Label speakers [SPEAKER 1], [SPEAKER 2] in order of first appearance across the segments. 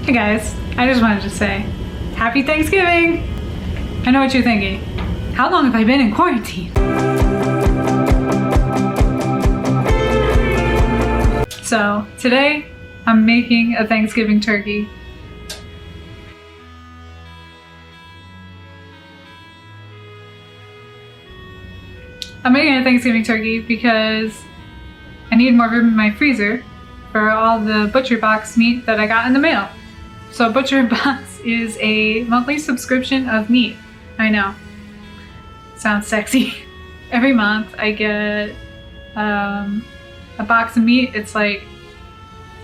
[SPEAKER 1] Hey guys, I just wanted to say, Happy Thanksgiving! I know what you're thinking. How long have I been in quarantine? So, today, I'm making a Thanksgiving turkey. I'm making a Thanksgiving turkey because I need more room in my freezer for all the Butcher Box meat that I got in the mail. So Butcher Box is a monthly subscription of meat. I know. Sounds sexy. Every month I get a box of meat. It's like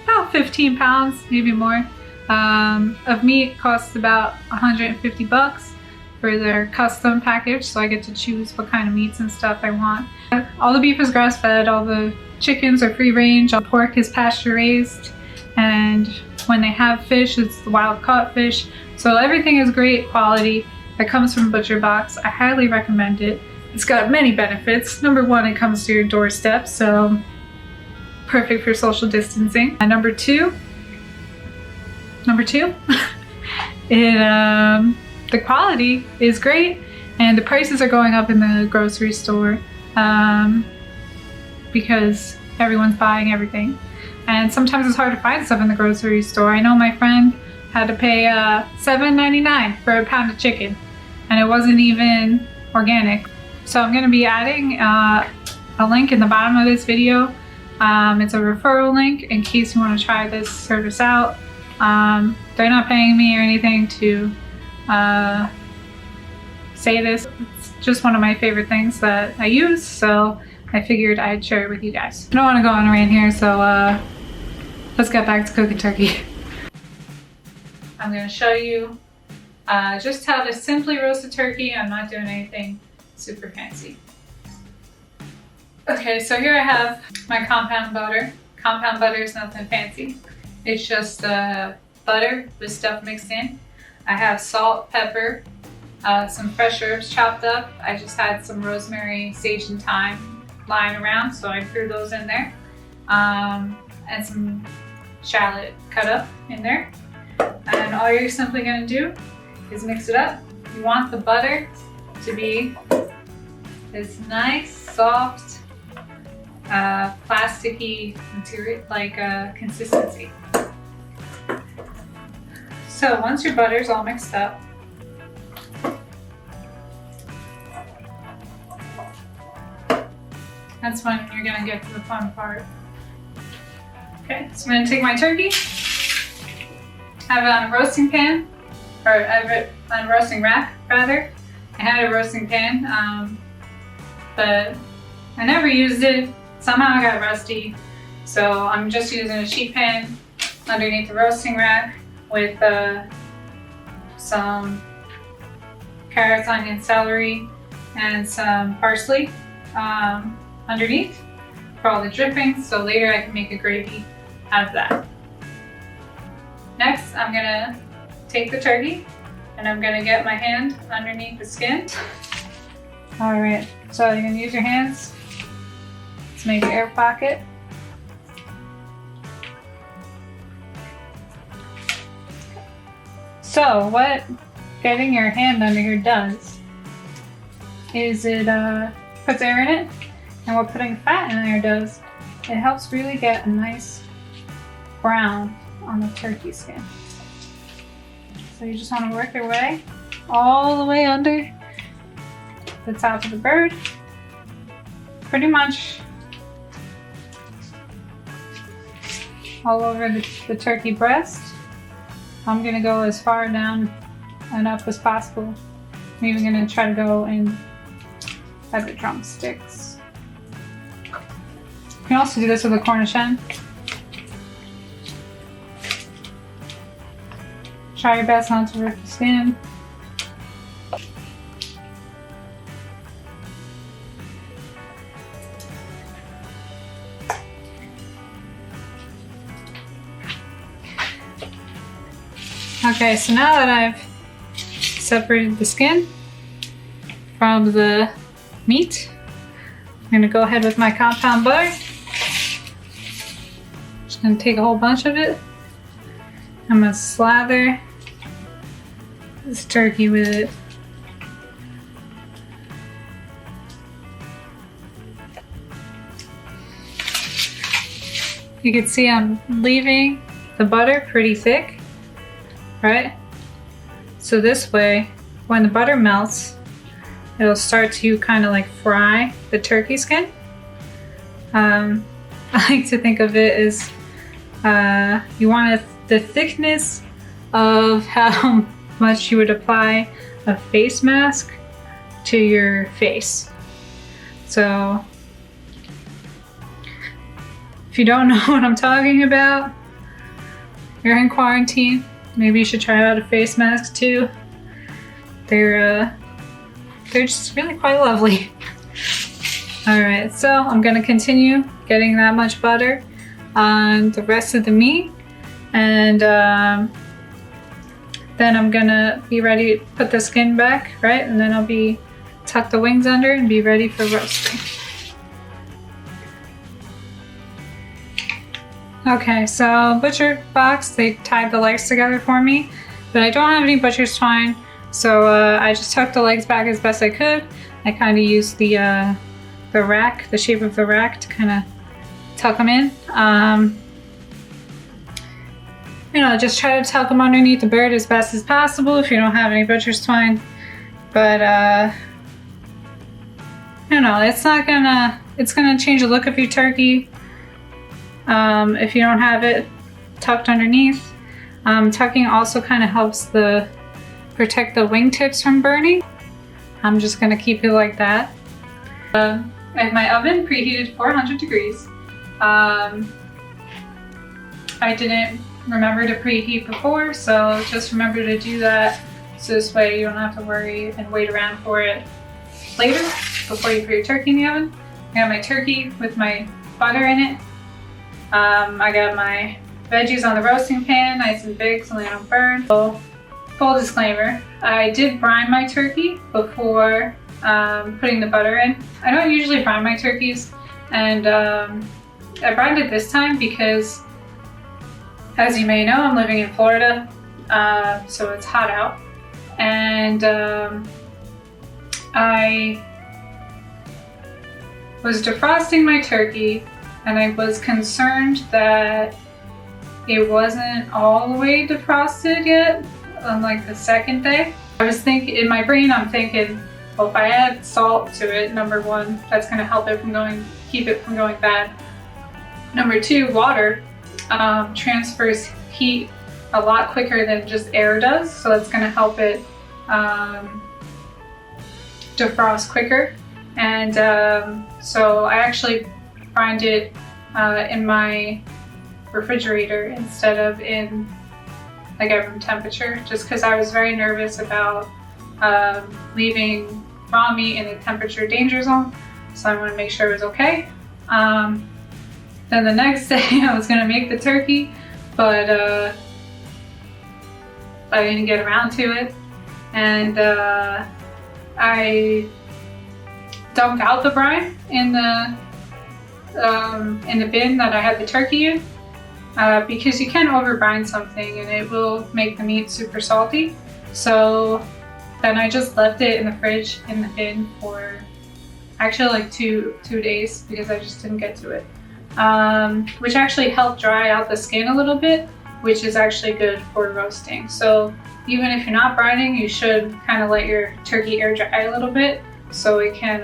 [SPEAKER 1] about 15 pounds, maybe more, of meat. Costs about 150 bucks for their custom package, so I get to choose what kind of meats and stuff I want. All the beef is grass-fed, all the chickens are free range, all pork is pasture raised, and when they have fish, it's the wild caught fish. So everything is great quality that comes from Butcher Box. I highly recommend it. It's got many benefits. Number one, it comes to your doorstep, so perfect for social distancing. And number two, the quality is great, and the prices are going up in the grocery store because everyone's buying everything. And sometimes it's hard to find stuff in the grocery store. I know my friend had to pay $7.99 for a pound of chicken, and it wasn't even organic. So I'm going to be adding a link in the bottom of this video. It's a referral link in case you want to try this service out. They're not paying me or anything to say this. It's just one of my favorite things that I use, so I figured I'd share it with you guys. I don't want to go on a rant here, so let's get back to cooking turkey. I'm going to show you just how to simply roast a turkey. I'm not doing anything super fancy. Okay, so here I have my compound butter. Compound butter is nothing fancy. It's just butter with stuff mixed in. I have salt, pepper, some fresh herbs chopped up. I just had some rosemary, sage, and thyme lying around, so I threw those in there. And some shallot cut up in there. And all you're simply going to do is mix it up. You want the butter to be this nice, soft, plasticky material, like consistency. So once your butter's all mixed up, that's when you're gonna get to the fun part. Okay, so I'm gonna take my turkey, have it on a roasting pan, or have it on a roasting rack, rather. I had a roasting pan, but I never used it. Somehow it got rusty, so I'm just using a sheet pan underneath the roasting rack with some carrots, onion, celery, and some parsley underneath for all the drippings, so later I can make a gravy out of that. Next, I'm gonna take the turkey and I'm gonna get my hand underneath the skin. All right, so you're gonna use your hands to make an air pocket. So what getting your hand under here does is it puts air in it, and what putting fat in there does, it helps really get a nice brown on the turkey skin. So you just want to work your way all the way under the top of the bird, pretty much all over the turkey breast. I'm gonna go as far down and up as possible. I'm even gonna try to go in at the drumsticks. You can also do this with a Cornish hen. Try your best not to rip the skin. Okay, so now that I've separated the skin from the meat, I'm gonna go ahead with my compound butter. Just gonna take a whole bunch of it I'm gonna slather this turkey with it. You can see I'm leaving the butter pretty thick, right? So this way, when the butter melts, it'll start to kind of like fry the turkey skin. I like to think of it as you want the thickness of how much you would apply a face mask to your face. So if you don't know what I'm talking about, you're in quarantine, maybe you should try out a face mask too. They're just really quite lovely. Alright, so I'm gonna continue getting that much butter on the rest of the meat, and then I'm gonna be ready to put the skin back, right? And then I'll tuck the wings under and be ready for roasting. Okay, so butcher box, they tied the legs together for me, but I don't have any butcher's twine, so I just tucked the legs back as best I could. I kind of used the rack, the shape of the rack, to kind of tuck them in. You know, just try to tuck them underneath the bird as best as possible if you don't have any butcher's twine. But you know, it's gonna change the look of your turkey. If you don't have it tucked underneath. Tucking also kind of helps protect the wingtips from burning. I'm just gonna keep it like that. I have my oven preheated 400 degrees. I didn't remember to preheat before, so just remember to do that, so this way you don't have to worry and wait around for it later before you put your turkey in the oven. I got my turkey with my butter in it. I got my veggies on the roasting pan, nice and big so they don't burn. So, full disclaimer, I did brine my turkey before putting the butter in. I don't usually brine my turkeys, and I brined it this time because, as you may know, I'm living in Florida, so it's hot out, and I was defrosting my turkey, and I was concerned that it wasn't all the way defrosted yet on like the second day. I was thinking, in my brain, I'm thinking, well, if I add salt to it, number one, that's gonna help it keep it from going bad. Number two, water transfers heat a lot quicker than just air does, so it's gonna help it defrost quicker. And so I actually brined it in my refrigerator instead of in like at room temperature, just because I was very nervous about leaving raw meat in a temperature danger zone, so I want to make sure it was okay. Then the next day I was gonna make the turkey, but I didn't get around to it, and I dumped out the brine in the bin that I had the turkey in, because you can over brine something and it will make the meat super salty. So then I just left it in the fridge in the bin for actually like two days because I just didn't get to it, which actually helped dry out the skin a little bit, which is actually good for roasting. So even if you're not brining, you should kind of let your turkey air dry a little bit so it can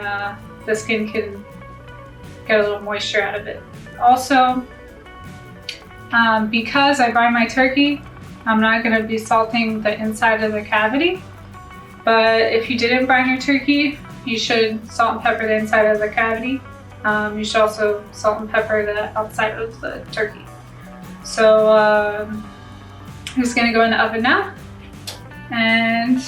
[SPEAKER 1] the skin can get a little moisture out of it. Also, because I brine my turkey, I'm not going to be salting the inside of the cavity, but if you didn't brine your turkey, you should salt and pepper the inside of the cavity. You should also salt and pepper the outside of the turkey. So I'm just going to go in the oven now, and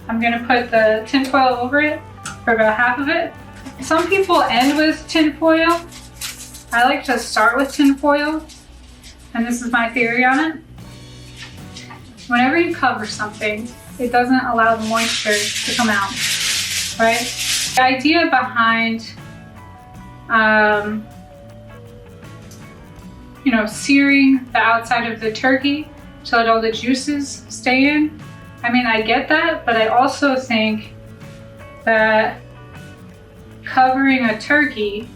[SPEAKER 1] I'm going to put the tin foil over it for about half of it. Some people end with tin foil. I like to start with tin foil, and this is my theory on it. Whenever you cover something, it doesn't allow the moisture to come out, right? The idea behind searing the outside of the turkey to let all the juices stay in. I mean, I get that, but I also think that covering a turkey,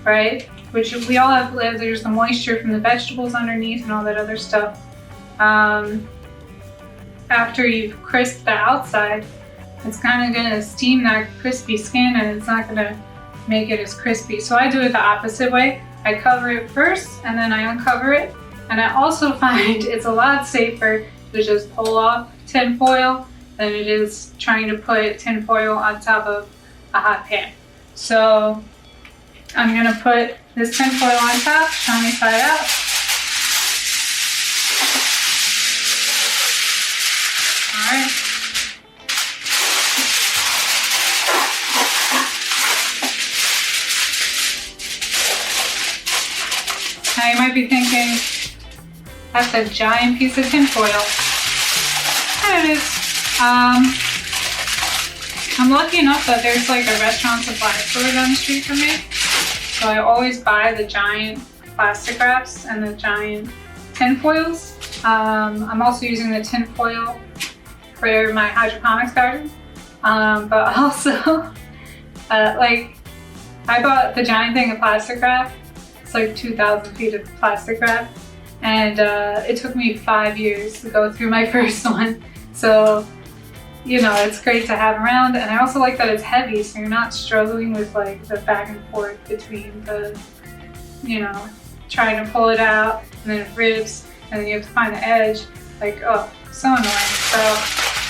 [SPEAKER 1] right, which we all have, there's the moisture from the vegetables underneath and all that other stuff. After you've crisped the outside, it's kind of gonna steam that crispy skin and it's not gonna make it as crispy. So I do it the opposite way. I cover it first and then I uncover it. And I also find it's a lot safer to just pull off tin foil than it is trying to put tin foil on top of a hot pan. So I'm gonna put this tin foil on top, sunny side out. All right. Now you might be thinking, that's a giant piece of tin foil. And it is. I'm lucky enough that there's like a restaurant supply store down the street from me. So I always buy the giant plastic wraps and the giant tin foils. I'm also using the tin foil for my hydroponics garden. But also, like, I bought the giant thing of plastic wrap. It's like 2,000 feet of plastic wrap. And it took me 5 years to go through my first one. So, you know, it's great to have around. And I also like that it's heavy, so you're not struggling with like the back and forth between the, you know, trying to pull it out and then it rips and then you have to find the edge. Like, oh, so annoying. So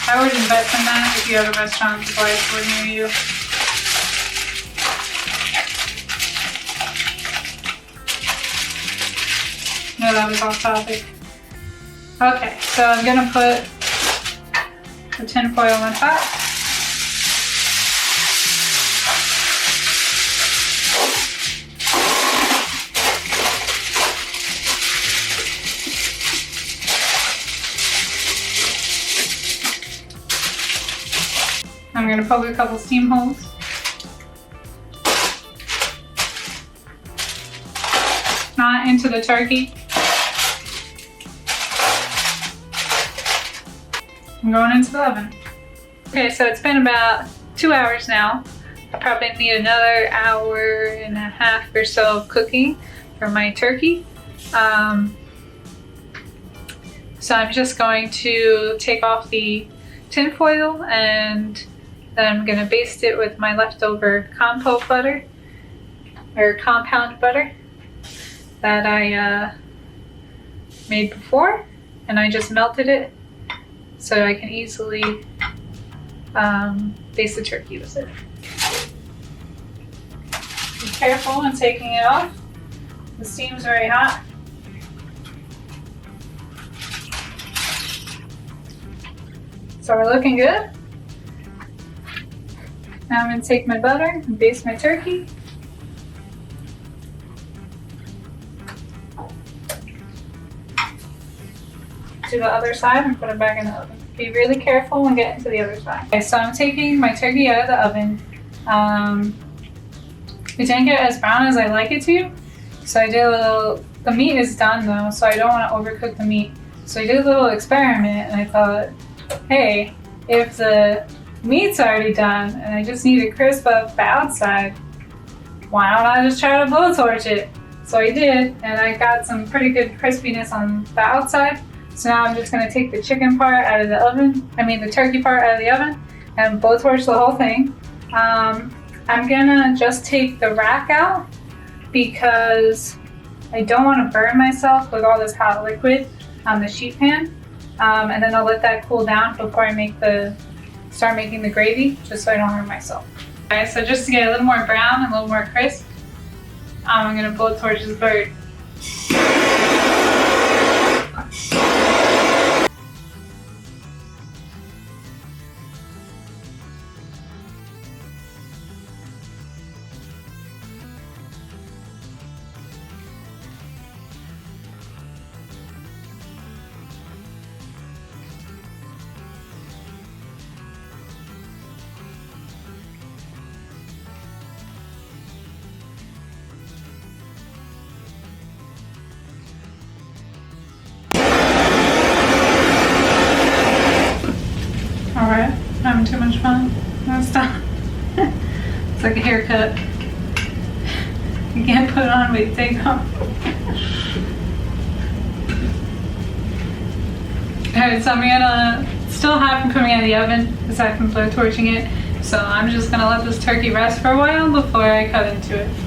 [SPEAKER 1] I would invest in that if you have a restaurant supply store near you. No, that was off topic. Okay, so I'm gonna put the tin foil on top. I'm gonna poke a couple steam holes. Not into the turkey. I'm going into the oven. Okay, so it's been about 2 hours now. I probably need another hour and a half or so of cooking for my turkey. So I'm just going to take off the tin foil and then I'm gonna baste it with my leftover compote butter or compound butter that I made before, and I just melted it so I can easily baste the turkey with it. Be careful when taking it off. The steam's very hot. So we're looking good. Now I'm going to take my butter and baste my turkey. Do the other side and put it back in the oven. Be really careful when getting to the other side. Okay, so I'm taking my turkey out of the oven. It didn't get as brown as I like it to. So I did a little, the meat is done though, so I don't want to overcook the meat. So I did a little experiment and I thought, hey, if the meat's already done and I just need to crisp up the outside, why don't I just try to blowtorch it? So I did, and I got some pretty good crispiness on the outside. So now I'm just gonna take the chicken part out of the oven, the turkey part out of the oven, and blowtorch the whole thing. I'm gonna just take the rack out because I don't wanna burn myself with all this hot liquid on the sheet pan. And then I'll let that cool down before I start making the gravy, just so I don't hurt myself. Okay, so just to get a little more brown and a little more crisp, I'm gonna blowtorch this bird. fun. No, stop. It's like a haircut. You can't put it on, but you take it off. Alright, so I'm gonna still have it coming out of the oven aside from blow torching it. So I'm just gonna let this turkey rest for a while before I cut into it.